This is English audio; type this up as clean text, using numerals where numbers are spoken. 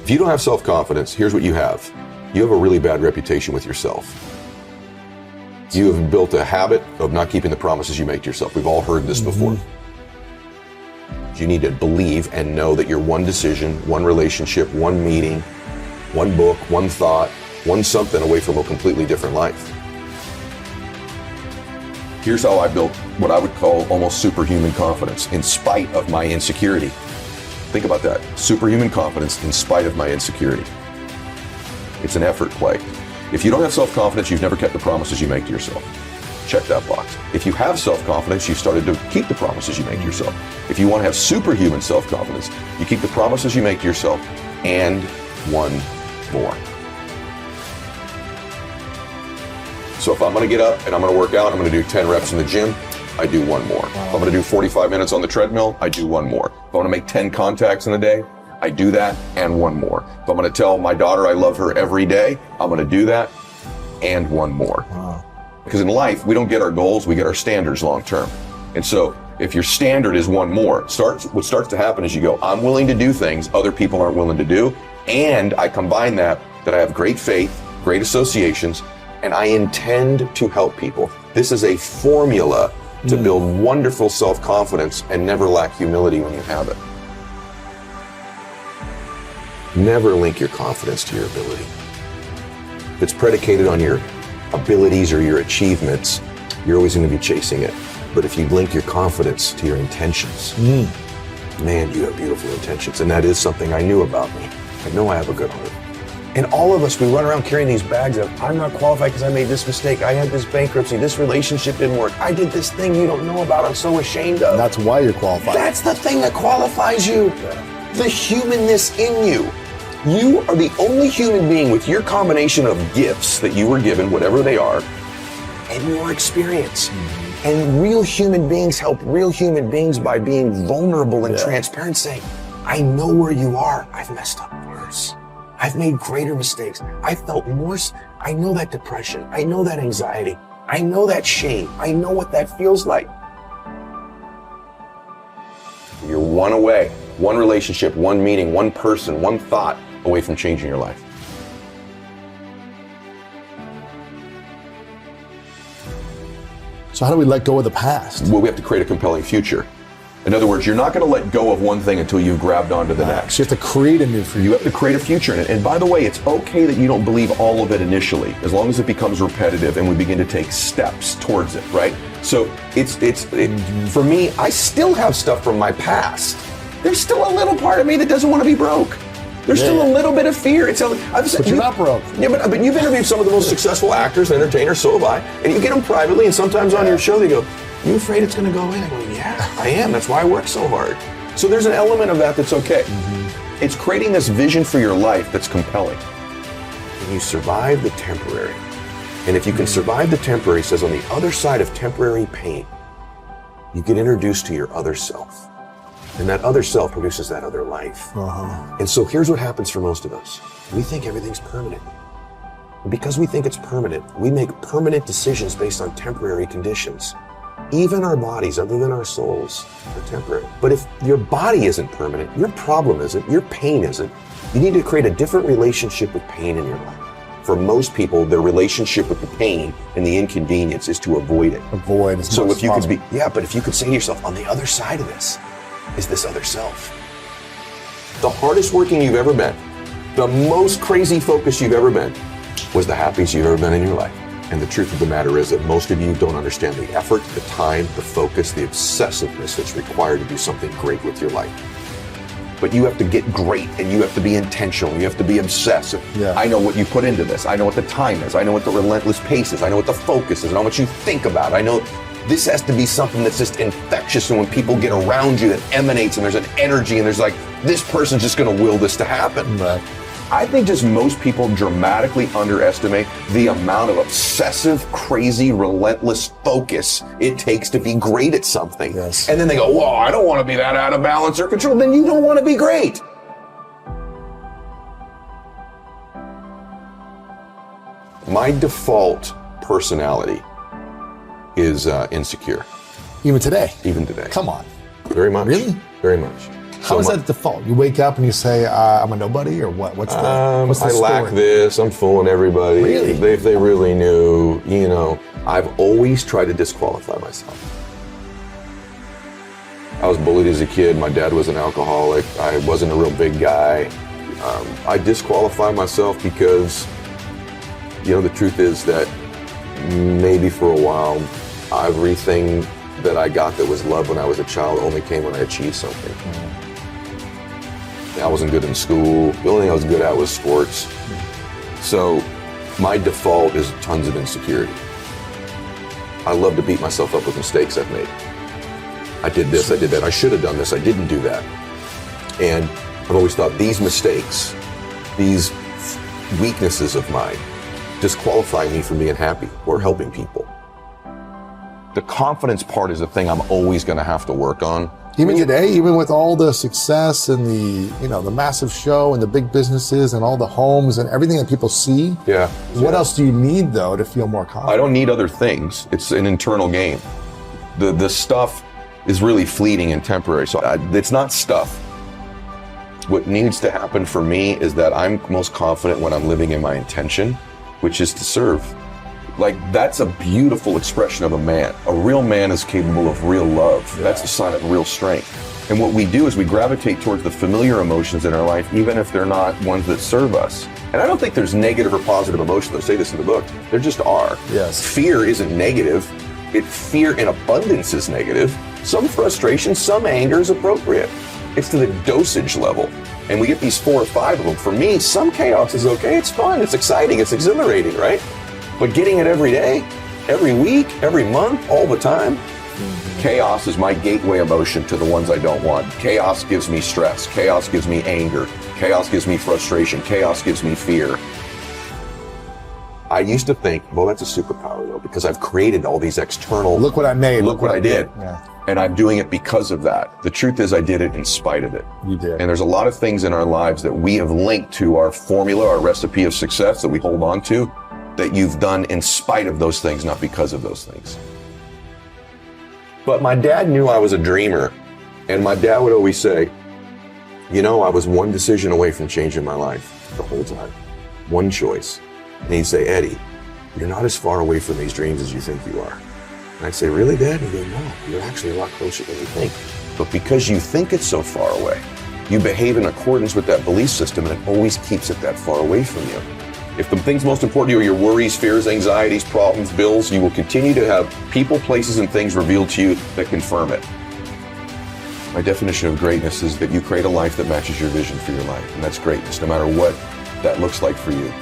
If you don't have self-confidence, here's what you have. You have a really bad reputation with yourself. You have built a habit of not keeping the promises you make to yourself. We've all heard this before. You need to believe and know that you're one decision, one relationship, one meeting, one book, one thought, one something away from a completely different life. Here's how I built what I would call almost superhuman confidence in spite of my insecurity. Think about that. Superhuman confidence in spite of my insecurity. It's an effort play. If you don't have self-confidence, you've never kept the promises you make to yourself. Check that box. If you have self-confidence, you've started to keep the promises you make to yourself. If you want to have superhuman self-confidence, you keep the promises you make to yourself and one more. So if I'm going to get up and I'm going to work out, I'm going to do 10 reps in the gym, I do one more. If I'm going to do 45 minutes on the treadmill, I do one more. If I want to make 10 contacts in a day, I do that and one more. If I'm going to tell my daughter I love her every day, I'm going to do that and one more. Wow. Because in life, we don't get our goals, we get our standards long term. And so if your standard is one more, what starts to happen is you go, I'm willing to do things other people aren't willing to do. And I combine that I have great faith, great associations, and I intend to help people. This is a formula to build wonderful self-confidence and never lack humility when you have it. Never link your confidence to your ability. If it's predicated on your abilities or your achievements, you're always going to be chasing it. But if you link your confidence to your intentions, man, you have beautiful intentions. And that is something I knew about me. I know I have a good heart. And all of us, we run around carrying these bags of, I'm not qualified because I made this mistake. I had this bankruptcy. This relationship didn't work. I did this thing you don't know about. I'm so ashamed of. And that's why you're qualified. That's the thing that qualifies you. Yeah. The humanness in you. You are the only human being with your combination of gifts that you were given, whatever they are, and your experience. And real human beings help real human beings by being vulnerable and transparent, saying, I know where you are. I've messed up worse. I've made greater mistakes. I felt worse. I know that depression. I know that anxiety. I know that shame. I know what that feels like. You're one away, one relationship, one meeting, one person, one thought away from changing your life. So how do we let go of the past? Well, we have to create a compelling future. In other words, you're not going to let go of one thing until you've grabbed onto the next. So you have to create a new future. You have to create a future in it. And by the way, it's okay that you don't believe all of it initially, as long as it becomes repetitive and we begin to take steps towards it, right? So for me, I still have stuff from my past. There's still a little part of me that doesn't want to be broke. There's still a little bit of fear. But you're not broke. Yeah, but you've interviewed some of the most successful actors, entertainers, so have I. And you get them privately, and sometimes on your show they go, you afraid it's going to go away? I go, yeah, I am. That's why I work so hard. So there's an element of that that's okay. It's creating this vision for your life that's compelling. And you survive the temporary. And if you can survive the temporary, it says on the other side of temporary pain, you get introduced to your other self. And that other self produces that other life. And so here's what happens for most of us. We think everything's permanent. And because we think it's permanent, we make permanent decisions based on temporary conditions. Even our bodies, other than our souls, are temporary. But if your body isn't permanent, your problem isn't, your pain isn't, you need to create a different relationship with pain in your life. For most people, their relationship with the pain and the inconvenience is to avoid it. Avoid as much as possible. But if you could say to yourself, on the other side of this is this other self. The hardest working you've ever been, the most crazy focused you've ever been, was the happiest you've ever been in your life. And the truth of the matter is that most of you don't understand the effort, the time, the focus, the obsessiveness that's required to do something great with your life. But you have to get great, and you have to be intentional, you have to be obsessive. I know what you put into this. I know what the time is. I know what the relentless pace is. I know what the focus is. I know what you think about. I know this has to be something that's just infectious, and when people get around you, it emanates, and there's an energy, and there's like, this person's just going to will this to happen. Right. I think just most people dramatically underestimate the amount of obsessive, crazy, relentless focus it takes to be great at something. Yes. And then they go, whoa, I don't want to be that out of balance or control. Then you don't want to be great. My default personality is insecure. Even today? Even today. Come on. Very much. Really? Very much. How is that default? You wake up and you say, I'm a nobody, or what? What's the I story? lack this, I'm fooling everybody. Really? If they really knew, I've always tried to disqualify myself. I was bullied as a kid. My dad was an alcoholic. I wasn't a real big guy. I disqualify myself because, the truth is that maybe for a while, everything that I got that was love when I was a child only came when I achieved something. I wasn't good in school. The only thing I was good at was sports. So my default is tons of insecurity. I love to beat myself up with mistakes I've made. I did this, I did that, I should have done this, I didn't do that. And I've always thought these mistakes, these weaknesses of mine, disqualify me from being happy or helping people. The confidence part is the thing I'm always going to have to work on. Even today, even with all the success and the massive show and the big businesses and all the homes and everything that people see. Yeah. What else do you need though to feel more confident? I don't need other things. It's an internal game. The stuff is really fleeting and temporary. So it's not stuff. What needs to happen for me is that I'm most confident when I'm living in my intention, which is to serve. Like, that's a beautiful expression of a man. A real man is capable of real love. Yeah. That's a sign of real strength. And what we do is we gravitate towards the familiar emotions in our life, even if they're not ones that serve us. And I don't think there's negative or positive emotions. I say this in the book. There just are. Yes. Fear isn't negative. Fear in abundance is negative. Some frustration, some anger is appropriate. It's to the dosage level. And we get these 4 or 5 of them. For me, some chaos is okay. It's fun. It's exciting. It's exhilarating, right? But getting it every day, every week, every month, all the time, chaos is my gateway emotion to the ones I don't want. Chaos gives me stress. Chaos gives me anger. Chaos gives me frustration. Chaos gives me fear. I used to think, well, that's a superpower though, because I've created all these external. Look what I made. Look what I did. Yeah. And I'm doing it because of that. The truth is I did it in spite of it. You did. And there's a lot of things in our lives that we have linked to our formula, our recipe of success that we hold on to, that you've done in spite of those things, not because of those things. But my dad knew I was a dreamer. And my dad would always say, I was one decision away from changing my life the whole time. One choice. And he'd say, Eddie, you're not as far away from these dreams as you think you are. And I'd say, really, Dad? And he'd go, no, you're actually a lot closer than you think. But because you think it's so far away, you behave in accordance with that belief system, and it always keeps it that far away from you. If the things most important to you are your worries, fears, anxieties, problems, bills, you will continue to have people, places, and things revealed to you that confirm it. My definition of greatness is that you create a life that matches your vision for your life, and that's greatness, no matter what that looks like for you.